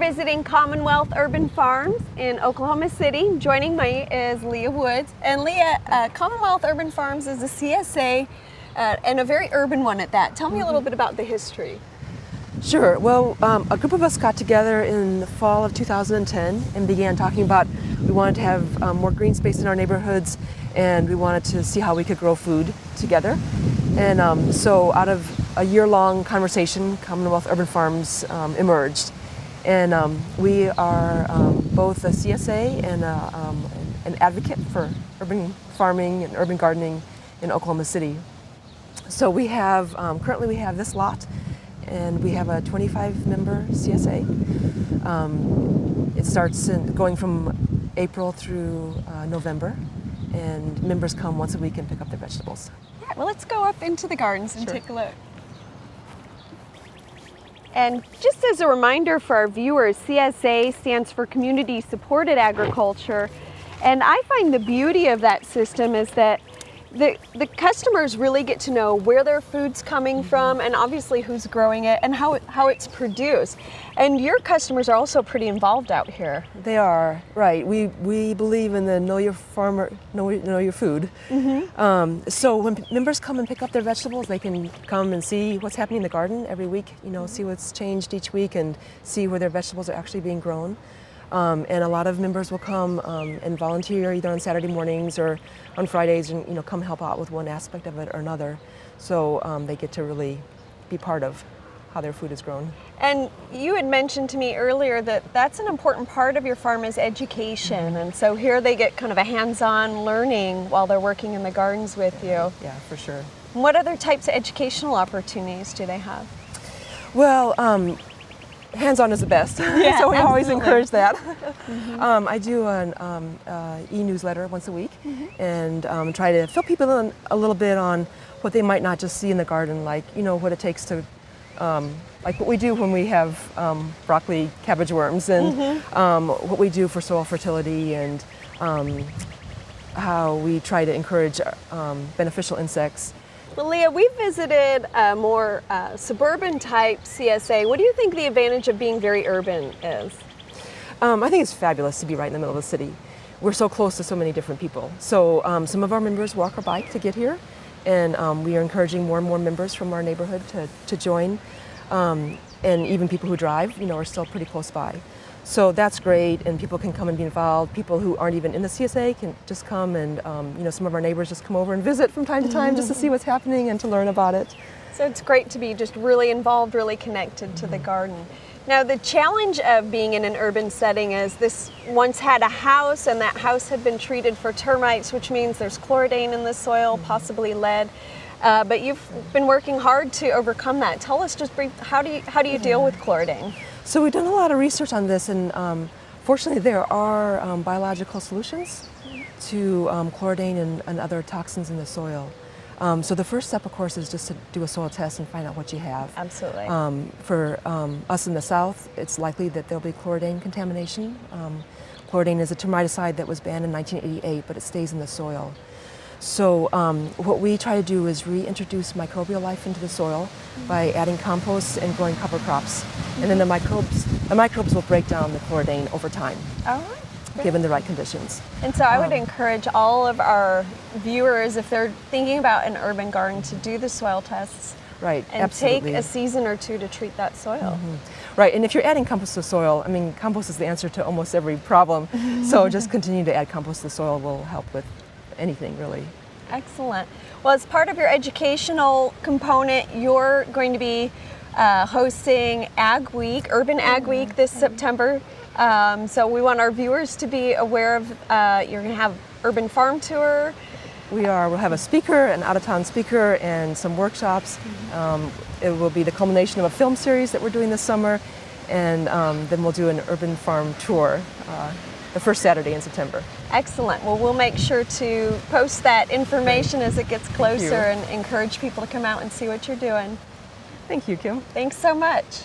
visiting Commonwealth Urban Farms in Oklahoma City. Joining me is Lia Woods. And Lia, Commonwealth Urban Farms is a CSA and a very urban one at that. Tell me a little bit about the history. Sure. Well, a group of us got together in the fall of 2010 and began talking about we wanted to have more green space in our neighborhoods, and we wanted to see how we could grow food together. And so out of a year-long conversation, Commonwealth Urban Farms emerged. And we are both a CSA and an advocate for urban farming and urban gardening in Oklahoma City. So we have, currently we have this lot, and we have a 25-member CSA. It starts going from April through November, and members come once a week and pick up their vegetables. Yeah, well, let's go up into the gardens and take a look. And just as a reminder for our viewers, CSA stands for Community Supported Agriculture. And I find the beauty of that system is that the customers really get to know where their food's coming from, and obviously who's growing it and how it's produced. And your customers are also pretty involved out here. They are, right. We believe in the know your farmer, know your food. So when members come and pick up their vegetables, they can come and see what's happening in the garden every week, see what's changed each week and see where their vegetables are actually being grown. And a lot of members will come and volunteer either on Saturday mornings or on Fridays and come help out with one aspect of it or another. So they get to really be part of how their food is grown. And you had mentioned to me earlier that that's an important part of your farm is education. And so here they get kind of a hands-on learning while they're working in the gardens with you. Yeah, for sure. And what other types of educational opportunities do they have? Well, hands-on is the best, yeah, so we always absolutely. encourage that. I do an e-newsletter once a week and try to fill people in a little bit on what they might not just see in the garden, like what it takes to, like what we do when we have broccoli, cabbage worms, and what we do for soil fertility, and how we try to encourage beneficial insects. Well, Lia, we visited a more suburban type CSA. What do you think the advantage of being very urban is? I think it's fabulous to be right in the middle of the city. We're so close to so many different people. So some of our members walk or bike to get here, and we are encouraging more and more members from our neighborhood to join. And even people who drive, are still pretty close by. So that's great, and people can come and be involved. People who aren't even in the CSA can just come, and some of our neighbors just come over and visit from time to time just to see what's happening and to learn about it. So it's great to be just really involved, really connected to the garden. Now, the challenge of being in an urban setting is this once had a house, and that house had been treated for termites, which means there's chloridane in the soil, possibly lead. But you've been working hard to overcome that. Tell us just brief, how do you deal with chloridane? So we've done a lot of research on this, and fortunately there are biological solutions to chloridane and other toxins in the soil. So the first step, of course, is just to do a soil test and find out what you have. Absolutely. For us in the South, it's likely that there'll be chloridane contamination. Chloridane is a termiticide that was banned in 1988, but it stays in the soil. So what we try to do is reintroduce microbial life into the soil by adding compost and growing cover crops. And then the microbes will break down the chloridane over time, given the right conditions. And so I would encourage all of our viewers, if they're thinking about an urban garden, to do the soil tests. Right, and absolutely. take a season or two to treat that soil. Right, and if you're adding compost to soil, compost is the answer to almost every problem. So just continue to add compost to the soil will help with anything, really. Excellent. Well, as part of your educational component, you're going to be hosting Ag Week, Urban Ag Week this September. So we want our viewers to be aware of, you're going to have urban farm tour. We'll have a speaker, an out-of-town speaker, and some workshops. It will be the culmination of a film series that we're doing this summer, and then we'll do an urban farm tour the first Saturday in September. Excellent. Well, we'll make sure to post that information as it gets closer and encourage people to come out and see what you're doing. Thank you, Kim. Thanks so much.